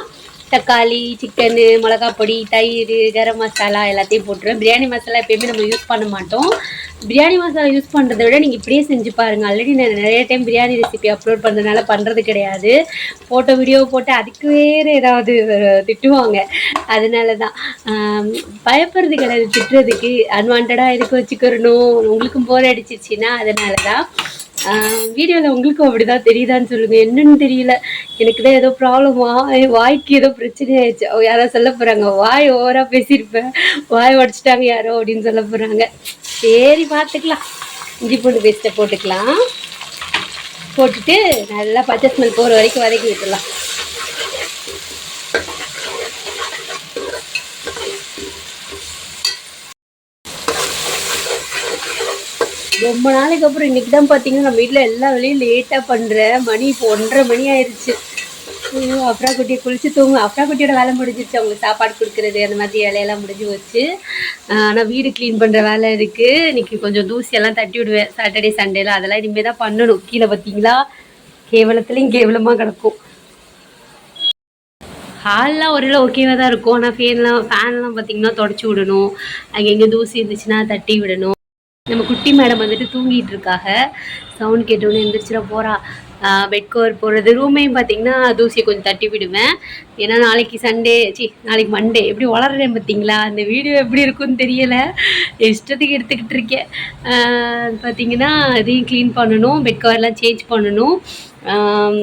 தக்காளி, சிக்கனு, மிளகா பொடி, தயிர், கரம் மசாலா எல்லாத்தையும் போட்டுருவேன். பிரியாணி மசாலா எப்பயுமே நம்ம யூஸ் பண்ண மாட்டோம். பிரியாணி மசாலா யூஸ் பண்ணுறத விட நீங்கள் இப்படியே செஞ்சு பாருங்கள். ஆல்ரெடி நான் நிறைய டைம் பிரியாணி ரெசிபி அப்லோட் பண்ணுறதுனால பண்ணுறது கிடையாது. ஃபோட்டோ வீடியோ போட்டு அதுக்கு வேறு ஏதாவது திட்டுவாங்க. அதனால தான் பயப்படுறது கிடையாது திட்டுறதுக்கு. அன்வான்டாக எதுக்கு வச்சுக்கிறணும், உங்களுக்கும் போர் அடிச்சிச்சின்னா அதனால தான். வீடியோவில் உங்களுக்கும் அப்படி தான் தெரியுதான்னு சொல்லுங்கள். என்னன்னு தெரியல, எனக்கு தான் ஏதோ ப்ராப்ளமா, வாய்க்கு ஏதோ பிரச்சனை ஆயிடுச்சு. யாரோ சொல்ல போகிறாங்க வாய் ஓவராக பேசியிருப்பேன், வாய் உடச்சிட்டாங்க யாரோ அப்படின்னு சொல்ல போகிறாங்க. சரி பார்த்துக்கலாம். இஞ்சி பூண்டு பேஸ்ட்டை போட்டுக்கலாம். போட்டுட்டு நல்லா பச்சை ஸ்மெல் போகிற வரைக்கும் வதக்கி விட்டுடலாம். ரொம்ப நாளைக்கு அப்புறம் இன்றைக்கி தான் பார்த்தீங்கன்னா நம்ம வீட்டில் எல்லா வேலையும் லேட்டாக பண்ணுறேன். மணி இப்போ 1:30 மணி ஆயிடுச்சு. அப்ரா குட்டியை குளித்து தூங்க, அப்ரா குட்டியோட வேலை முடிஞ்சிருச்சு. அவங்களுக்கு சாப்பாடு கொடுக்குறது அந்த மாதிரி வேலையெல்லாம் முடிஞ்சு வச்சு. ஆனால் வீடு க்ளீன் பண்ணுற வேலை இருக்குது. இன்றைக்கி கொஞ்சம் தூசியெல்லாம் தட்டி விடுவேன் சாட்டர்டே சண்டேல. அதெல்லாம் இனிமேல் தான் பண்ணணும். கீழே பார்த்தீங்களா கேவலத்துலேயும் கேவலமாக கிடக்கும். ஹால்லாம் ஒரே ஓகேவாக தான் இருக்கும். ஆனால் ஃபேன்லாம் பார்த்திங்கன்னா தொடச்சி விடணும். அங்கே எங்கே தூசி இருந்துச்சுன்னா தட்டி விடணும். நம்ம குட்டி மேடம் வந்துட்டு தூங்கிட்டு இருக்காங்க. சவுண்ட் கேட்டோன்னே எந்திரிச்சிட போகிறா. பெட் கவர் போடுறது ரூமையும் பார்த்திங்கன்னா தூசியை கொஞ்சம் தட்டி விடுவேன். ஏன்னா நாளைக்கு நாளைக்கு மண்டே எப்படி வளர்றேன் பார்த்தீங்களா? அந்த வீடியோ எப்படி இருக்குன்னு தெரியலை, இஷ்டத்துக்கு எடுத்துக்கிட்டு இருக்கேன். பார்த்திங்கன்னா இதையும் க்ளீன் பண்ணணும், பெட் கவர்லாம் சேஞ்ச் பண்ணணும்.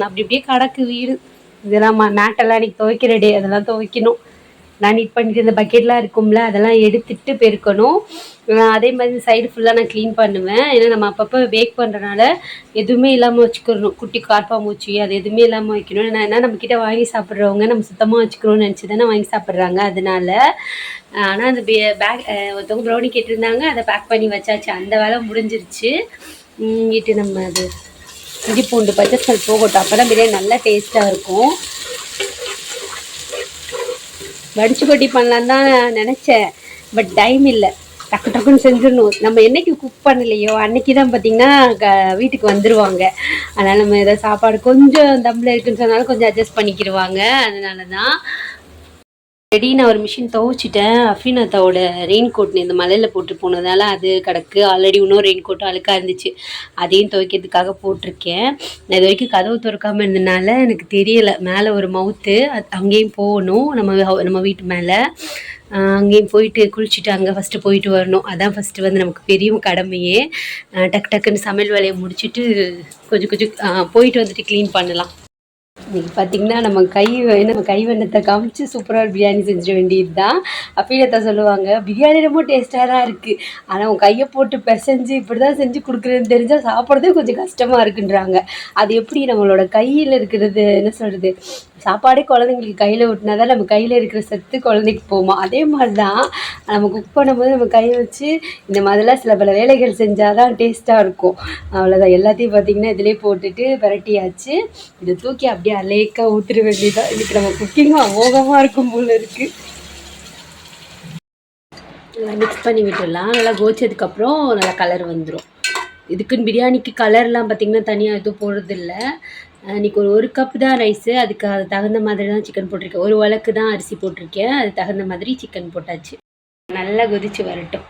அப்படி இப்படியே கிடக்கு வீடு. இதெல்லாம் மேட்டெல்லாம் இன்றைக்கி துவைக்கிற டே, அதெல்லாம் துவைக்கணும். நான் நீட் பண்ணிட்டு இந்த பக்கெட்லாம் இருக்கும்ல அதெல்லாம் எடுத்துட்டு பெருக்கணும். அதே மாதிரி சைடு ஃபுல்லாக நான் க்ளீன் பண்ணுவேன். ஏன்னா நம்ம அப்பப்போ பேக் பண்ணுறனால எதுவுமே இல்லாமல் வச்சுக்கணும். குட்டி கார்பாமூச்சி அது எதுவுமே இல்லாமல் வைக்கணும். ஏன்னா நம்மக்கிட்ட வாங்கி சாப்பிட்றவங்க நம்ம சுத்தமாக வச்சுக்கணும்னு நினச்சி தானே வாங்கி சாப்பிட்றாங்க. அதனால ஆனால் அந்த பேக் ஒருத்தவங்க ப்ரௌனி கேட்டிருந்தாங்க, அதை பேக் பண்ணி வச்சாச்சு. அந்த வேலை முடிஞ்சிருச்சு. இங்கிட்டு நம்ம அது இஞ்சி பூண்டு பச்சை ஸ்மெல் போகட்டும், அப்போ தான் பிரியாணி நல்லா டேஸ்ட்டாக இருக்கும். வடிச்சு கொட்டி பண்ணலான்னு தான் நினச்சேன், பட் டைம் இல்லை. டக்கு டக்குன்னு செஞ்சிடணும். நம்ம என்றைக்கு குக் பண்ணலையோ அன்றைக்கி தான் பார்த்திங்கன்னா வீட்டுக்கு வந்துடுவாங்க. அதனால் நம்ம ஏதாவது சாப்பாடு கொஞ்சம் தம்பில் இருக்குன்னு சொன்னாலும் கொஞ்சம் அட்ஜஸ்ட் பண்ணிக்கிடுவாங்க. அதனால தான் ரெடி. நான் ஒரு மிஷின் துவைச்சிட்டேன். அஃபீனாத்தாவோட ரெயின் கோட் இந்த மலையில் போட்டு போனதால் அது கிடக்கு. ஆல்ரெடி இன்னொரு ரெயின் கோட்டும் அழுக்காக இருந்துச்சு, அதையும் துவைக்கிறதுக்காக போட்டிருக்கேன். நான் இது வரைக்கும் கதவு திறக்காமல் இருந்ததுனால எனக்கு தெரியலை. மேலே ஒரு மவுத்து, அங்கேயும் போகணும். நம்ம வீட்டு மேலே அங்கேயும் போயிட்டு குளிச்சுட்டு அங்கே ஃபஸ்ட்டு போயிட்டு வரணும். அதான் ஃபஸ்ட்டு வந்து நமக்கு பெரிய கடமையே. டக்குன்னு சமையல் வேலையை முடிச்சுட்டு கொஞ்சம் போயிட்டு வந்துட்டு க்ளீன் பண்ணலாம். இன்றைக்கி பார்த்திங்கன்னா நம்ம கைவண்ணத்தை காமிச்சு சூப்பராக பிரியாணி செஞ்சிட வேண்டியது தான். அப்பீனத்தை சொல்லுவாங்க, பிரியாணி ரொம்ப டேஸ்ட்டாக தான் இருக்குது, ஆனால் உன் கையை போட்டு பிசைஞ்சு இப்படி தான் செஞ்சு கொடுக்குறதுன்னு தெரிஞ்சால் சாப்பிட்றதே கொஞ்சம் கஷ்டமாக இருக்குன்றாங்க. அது எப்படி நம்மளோட கையில் இருக்கிறது என்ன சொல்கிறது, சாப்பாடே குழந்தைங்களுக்கு கையில் விட்டினா தான் நம்ம கையில் இருக்கிற சத்து குழந்தைக்கு போகுமா. அதே மாதிரி தான் நம்ம குக் பண்ணும்போது நம்ம கையை வச்சு இந்த மாதிரிலாம் சில பல வேலைகள் செஞ்சால் தான் டேஸ்ட்டாக இருக்கும். அவ்வளோதான். எல்லாத்தையும் பார்த்திங்கன்னா இதிலே போட்டுட்டு பரட்டியாச்சு. இதை தூக்கி அப்படியே அலேக்காக ஊற்றிட வேண்டியதான். இதுக்கு நம்ம குக்கிங்கும் அமோகமாக இருக்கும் போல இருக்குது. நல்லா மிக்ஸ் பண்ணி விட்டுடலாம். நல்லா கோச்சதுக்கப்புறம் நல்லா கலர் வந்துடும். இதுக்குன்னு பிரியாணிக்கு கலர்லாம் பார்த்திங்கன்னா தனியாக எதுவும் போடுறதில்ல. இன்றைக்கி ஒரு கப்பு தான் ரைஸு, அதுக்கு அது தகுந்த மாதிரி தான் சிக்கன் போட்டிருக்கேன். ஒரு வழக்கு தான் அரிசி போட்டிருக்கேன், அது தகுந்த மாதிரி சிக்கன் போட்டாச்சு. நல்லா கொதிச்சு வரட்டும்,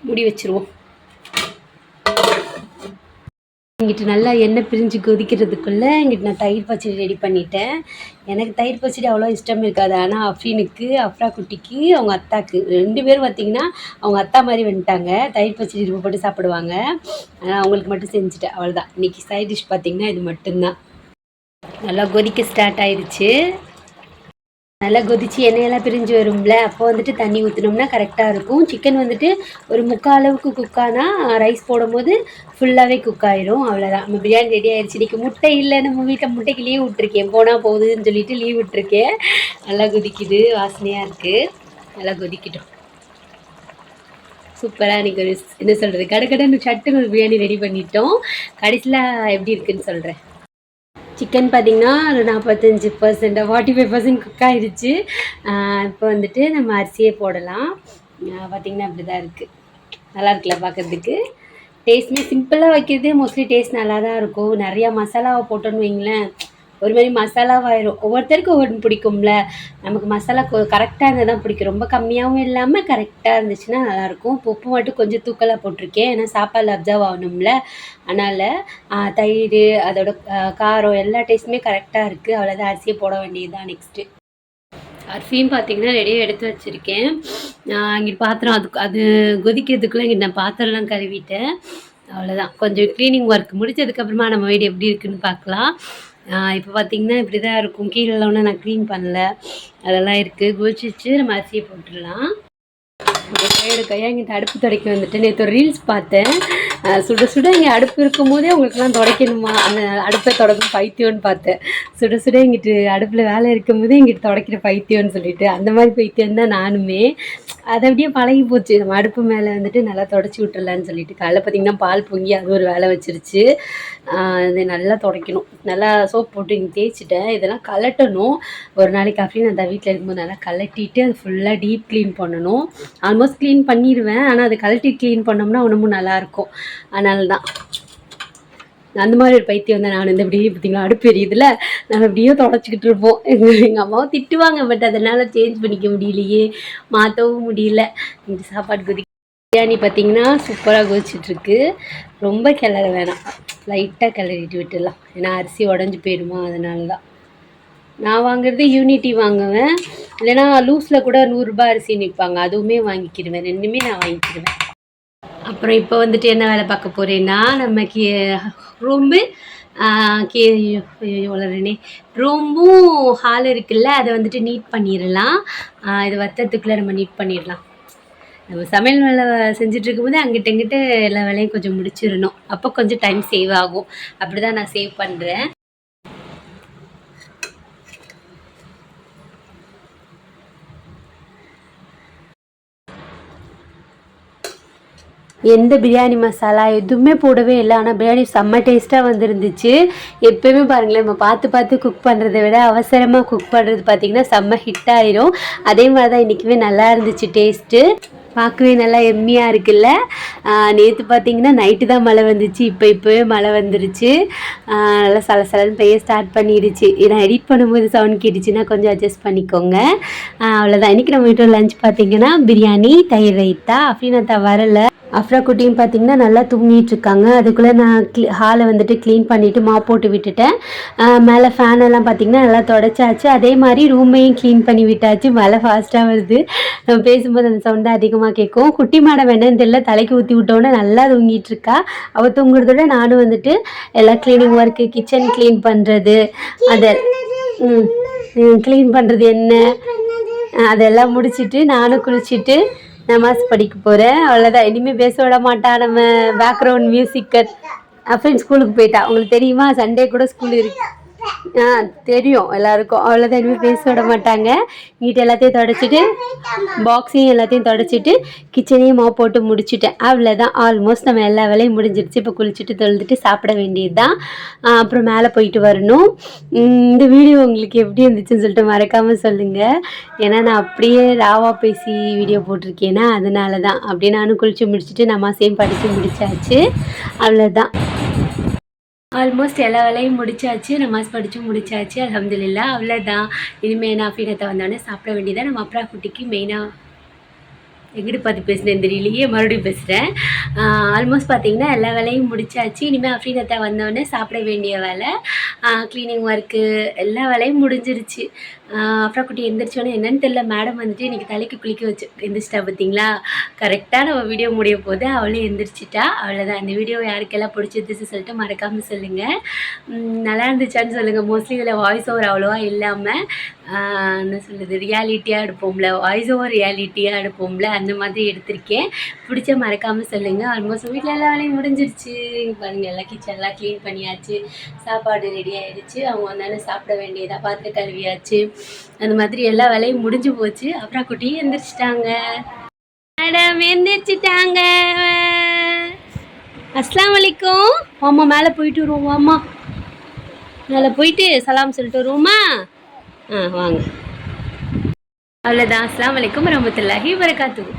மூடி வச்சுருவோம். இங்கிட்டு நல்லா எண்ணெய் பிரிஞ்சு கொதிக்கிறதுக்குள்ளே இங்கிட்டு நான் தயிர் பச்சடி ரெடி பண்ணிட்டேன். எனக்கு தயிர் பச்சடி அவ்வளோ இஷ்டம் இருக்காது, ஆனால் அஃப்ரீனுக்கு, அஃப்ரா குட்டிக்கு, அவங்க அத்தாக்கு 2 பேரும் பார்த்திங்கன்னா அவங்க அத்தா மாதிரி வந்துட்டாங்க. தயிர் பச்சடி ரொம்ப போட்டு சாப்பிடுவாங்க. ஆனால் அவங்களுக்கு மட்டும் செஞ்சுட்டேன், அவ்வளோதான். இன்றைக்கி சைட் டிஷ் பார்த்திங்கன்னா இது மட்டும்தான். நல்லா கொதிக்க ஸ்டார்ட் ஆயிடுச்சு. நல்லா கொதிச்சு எண்ணெயெல்லாம் பிரிஞ்சு வரும்ல, அப்போ வந்துட்டு தண்ணி ஊற்றினோம்னா கரெக்டாக இருக்கும். சிக்கன் வந்துட்டு ஒரு 3/4 அளவுக்கு குக்கானா ரைஸ் போடும்போது ஃபுல்லாகவே குக் ஆயிரும். அவ்வளோதான், நம்ம பிரியாணி ரெடி ஆயிடுச்சு. இன்றைக்கி முட்டை இல்லை, நம்ம வீட்டில் முட்டைக்கு லீவ் விட்டுருக்கேன், போனால் போகுதுன்னு சொல்லிட்டு லீவ் விட்டுருக்கேன். நல்லா கொதிக்குது, வாசனையாக இருக்குது. நல்லா கொதிக்கிட்டோம். சூப்பராக இன்றைக்கி ஒரு என்ன சொல்கிறது, கடன்னு சட்டுன்னு ஒரு பிரியாணி ரெடி பண்ணிட்டோம். கடைசியில் எப்படி இருக்குதுன்னு சொல்கிறேன். சிக்கன் பார்த்திங்கன்னா ஒரு 45% 45% குக் ஆகிடுச்சு. இப்போ வந்துட்டு நம்ம அரிசியை போடலாம். பார்த்திங்கன்னா அப்படி தான் இருக்குது. நல்லா இருக்குல்ல பார்க்குறதுக்கு. டேஸ்ட்டுமே சிம்பிளாக வைக்கிறதே மோஸ்ட்லி டேஸ்ட் நல்லா தான் இருக்கும். நிறையா மசாலாவை போட்டோன்னு வைங்களேன், ஒரு மாதிரி மசாலாவாயிரும். ஒவ்வொருத்தருக்கும் ஒவ்வொரு பிடிக்கும்ல. நமக்கு மசாலா கரெக்டாக இருந்தால் தான் பிடிக்கும். ரொம்ப கம்மியாகவும் இல்லாமல் கரெக்டாக இருந்துச்சுன்னா நல்லாயிருக்கும். இப்போ உப்பு மட்டும் கொஞ்சம் தூக்கலாக போட்டிருக்கேன், ஏன்னா சாப்பாடு அப்சர்வ் ஆகணும்ல. அதனால் தயிர் அதோட காரம் எல்லா டேஸ்ட்டுமே கரெக்டாக இருக்குது. அவ்வளோதான், அரிசியை போட வேண்டியது தான். நெக்ஸ்ட்டு அரிசியும் பார்த்திங்கன்னா ரெடியாக எடுத்து வச்சுருக்கேன். இங்கிட்டு பாத்திரம் அது கொதிக்கிறதுக்குள்ளே இங்கிட்டு நான் பாத்திரம்லாம் கழுவிட்டேன். அவ்வளோதான், கொஞ்சம் க்ளீனிங் ஒர்க் முடிச்சதுக்கப்புறமா நம்ம வீடு எப்படி இருக்குதுன்னு பார்க்கலாம். இப்போ பார்த்திங்கன்னா இப்படி தான் இருக்கும். கீழெல்லாம் ஒன்றும் நான் க்ளீன் பண்ணல, அதெல்லாம் இருக்குது. கொதிச்சிச்சு, நம்ம அரிசியை போட்டுடலாம். கையாக இங்கிட்ட அடுப்பு துடைக்க வந்துட்டு நேற்று ஒரு ரீல்ஸ் பார்த்தேன். சுட இங்கே அடுப்பு இருக்கும் போதே உங்களுக்குலாம் துடைக்கணுமா, அந்த அடுப்பை தொடக்கும் பைத்தியம்னு பார்த்தேன். சுட இங்கிட்டு அடுப்பில் வேலை இருக்கும் போதே இங்கிட்டு துடைக்கிற பைத்தியம்னு சொல்லிட்டு, அந்த மாதிரி பைத்தியம் தான் நானுமே. அதை அப்படியே பழகி போச்சு. நம்ம அடுப்பு மேலே வந்துட்டு நல்லா தொடச்சி விட்டுறலான்னு சொல்லிட்டு காலைல பார்த்திங்கன்னா பால் பொங்கி அது ஒரு வேலை வச்சிருச்சு. இது நல்லா துடைக்கணும். நல்லா சோப் போட்டு இங்கே தேய்ச்சிட்டேன். இதெல்லாம் கலட்டணும். ஒரு நாளைக்கு அப்படின்னு அந்த வீட்டில் இருக்கும்போது நல்லா கலட்டிட்டு அது ஃபுல்லாக டீப் க்ளீன் பண்ணணும். ஆல்மோஸ்ட் க்ளீன் பண்ணிடுவேன், ஆனால் அது கலட்டி க்ளீன் பண்ணோம்னா இன்னமும் நல்லாயிருக்கும். அதனால தான் அந்த மாதிரி ஒரு பைத்தியம் தான் நான். வந்து இப்படியே பார்த்தீங்களா அடுப்பு எரியுதுல, நாங்கள் அப்படியே தொடச்சிக்கிட்டு இருப்போம். எங்கள் அம்மாவும் திட்டுவாங்க, பட் அதனால் சேஞ்ச் பண்ணிக்க முடியலையே, மாற்றவும் முடியல. இந்த சாப்பாடு பிரியாணி பார்த்திங்கன்னா சூப்பராக கொதிச்சிட்ருக்கு. ரொம்ப கிளற வேணாம், லைட்டாக கிளறிட்டு விட்டுடலாம், ஏன்னா அரிசி உடஞ்சி போயிடுமா, அதனால தான். நான் வாங்குறது யூனிட்டி வாங்குவேன், இல்லைனா லூஸில் கூட 100 ரூபாய் அரிசி நிற்பாங்க, அதுவுமே வாங்கிக்கிடுவேன். ரெண்டுமே நான் வாங்கிக்கிடுவேன். அப்புறம் இப்போ வந்துட்டு என்ன வேலை பார்க்க போகிறேன்னா, நம்ம ரூம்பு வளரனே ரூமும் ஹால் இருக்குல்ல, அதை வந்துட்டு நீட் பண்ணிடலாம். இது வத்தத்துக்குள்ளே நம்ம நீட் பண்ணிடலாம். நம்ம சமையல் வேலை செஞ்சுட்டு இருக்கும்போது அங்கிட்ட இங்கிட்ட எல்லா வேலையும் கொஞ்சம் முடிச்சிடணும், அப்போ கொஞ்சம் டைம் சேவ் ஆகும். அப்படி தான் நான் சேவ் பண்ணுறேன். எந்த பிரியாணி மசாலா எதுவுமே போடவே இல்லை, ஆனால் பிரியாணி செம்ம டேஸ்ட்டாக வந்துருந்துச்சு. எப்போயுமே பாருங்களேன், நம்ம பார்த்து பார்த்து குக் பண்ணுறதை விட அவசரமாக குக் பண்ணுறது பார்த்திங்கன்னா செம்ம ஹிட் ஆயிரும். அதே மாதிரி தான் இன்றைக்குமே நல்லா இருந்துச்சு டேஸ்ட்டு, பார்க்கவே நல்லா எம்மியாக இருக்குல்ல. நேற்று பார்த்திங்கன்னா நைட்டு தான் மழை வந்துச்சு, இப்போவே மழை வந்துருச்சு. நல்லா சலசலன்னு பெய்ய ஸ்டார்ட் பண்ணிடுச்சு. நான் எடிட் பண்ணும்போது சவுண்ட் கேட்டுச்சுன்னா கொஞ்சம் அட்ஜஸ்ட் பண்ணிக்கோங்க. அவ்வளோதான். இன்றைக்கி நம்ம வீட்டில் லஞ்ச் பார்த்திங்கன்னா பிரியாணி, தயிர் ரைத்தா. அஃப்ரீனத்தா வரலை. அஃப்ரா குட்டியும் பார்த்திங்கன்னா நல்லா தூங்கிட்டுருக்காங்க. அதுக்குள்ளே நான் ஹாலை வந்துட்டு க்ளீன் பண்ணிவிட்டு மாப் போட்டு விட்டுட்டேன். மேலே ஃபேனெல்லாம் பார்த்திங்கன்னா நல்லா தொடச்சாச்சு. அதே மாதிரி ரூமையும் க்ளீன் பண்ணி விட்டாச்சு. மழை ஃபாஸ்ட்டாக வருது, நம்ம பேசும்போது அந்த சவுண்டு அதிகமாக கேட்கும். குட்டி மாடம் என்னன்னு தெரியல, தலைக்கு ஊற்றி விட்டோன்னே நல்லா தூங்கிட்டுருக்கா. அவள் தூங்குறதோட நானும் வந்துட்டு எல்லா க்ளீனிங் ஒர்க்கு, கிச்சன் க்ளீன் பண்ணுறது, அதை க்ளீன் பண்ணுறது என்ன அதெல்லாம் முடிச்சுட்டு நானும் குளிச்சுட்டு நமாஸ் படிக்க போகிறேன். அவ்வளோதான். இனிமேல் பேச விட மாட்டா. நம்ம பேக்ரவுண்ட் மியூசிக்கர் ஃப்ரெண்ட்ஸ் ஸ்கூலுக்கு போயிட்டா. உங்களுக்கு தெரியுமா, சண்டே கூட ஸ்கூல் இருக்கு, தெரியும் எல்லாருக்கும். அவ்வளோதான். இனிமேல் பேச விட மாட்டாங்க. நீட் எல்லாத்தையும் தொடச்சிட்டு, பாக்ஸையும் எல்லாத்தையும் தொடச்சிட்டு, கிச்சனையும் மாவு போட்டு முடிச்சுட்டேன். அவ்வளோதான். ஆல்மோஸ்ட் நம்ம எல்லா வேலையும் முடிஞ்சிருச்சு. இப்போ குளிச்சுட்டு தொழுதுட்டு சாப்பிட வேண்டியது தான். அப்புறம் மேலே போயிட்டு வரணும். இந்த வீடியோ உங்களுக்கு எப்படி இருந்துச்சுன்னு சொல்லிட்டு மறக்காமல் சொல்லுங்கள். ஏன்னா நான் அப்படியே ராவா பேசி வீடியோ போட்டிருக்கேன்னா அதனால தான். அப்படியே நானும் குளிச்சு முடிச்சுட்டு நமாஸையும் படித்து முடிச்சாச்சு. அவ்வளோதான். ஆல்மோஸ்ட் எல்லா வேலையும் முடிச்சாச்சு, நமாஸ் படித்து முடிச்சாச்சு. அல்ஹம்துலில்லாஹ். அவ்வளோதான். இனிமேல் நான் அஃபீனத்தா வந்தோடனே சாப்பிட வேண்டியதான். நம்ம அப்ரா குட்டிக்கு மெயினாக எங்கிட்ட பார்த்து பேசுனேன் தெரியலையே, மறுபடியும் பேசுகிறேன். ஆல்மோஸ்ட் பார்த்திங்கன்னா எல்லா வேலையும் முடிச்சாச்சு. இனிமேல் அஃப்ரீனத்தா வந்தோடனே சாப்பிட வேண்டிய வேலை, க்ளீனிங் ஒர்க்கு எல்லா வேலையும் முடிஞ்சிருச்சு. அப்ரா குட்டி எந்திரிச்சோன்னே என்னன்னு தெரியல, மேடம் வந்துட்டு இன்றைக்கி தலைக்கு குளிக்க வச்சு எந்திரிச்சிட்டா. பார்த்திங்களா, கரெக்டாக நம்ம வீடியோ முடிய போது அவளே எந்திரிச்சிட்டா. அவ்வளோதான். இந்த வீடியோ யாருக்கெல்லாம் பிடிச்சிருந்துச்சு சொல்லிட்டு மறக்காமல் சொல்லுங்கள். நல்லா இருந்துச்சான்னு சொல்லுங்கள். மோஸ்ட்லி இதில் வாய்ஸ் ஓவர் அவ்வளோவா இல்லாமல் என்ன சொல்லுது, ரியாலிட்டியாக எடுப்போம்ல, வாய்ஸ் ஓவர் ரியாலிட்டியாக எடுப்போம்ல, அந்த மாதிரி எடுத்திருக்கேன். பிடிச்ச மறக்காமல் சொல்லுங்கள். ஆல்மோஸ்ட் வீட்டில் எல்லா வேலையும் முடிஞ்சிருச்சு. பாருங்கள், எல்லாம் கிச்சன்லாம் க்ளீன் பண்ணியாச்சு, சாப்பாடு ரெடி ஆகிடுச்சு. அவங்க வந்தாலும் சாப்பிட வேண்டியதாக, பாத்திரம் கழுவியாச்சு, அந்த மாதிரி எல்லா வேலையும் முடிஞ்சு போச்சு. அப்புறம் குட்டியும் எந்திரிச்சிட்டாங்க. மேடம் எந்திரிச்சிட்டாங்க. அஸ்ஸலாமு அலைக்கும். அம்மா மேலே போயிட்டு வருவோம். அம்மா மேலே போயிட்டு சலாம் சொல்லிட்டு வருவோமா? வாங்க. அவ்வளோதான். அஸ்ஸலாமு அலைக்கும் வரஹ்மத்துல்லாஹி வபரகாத்துஹு.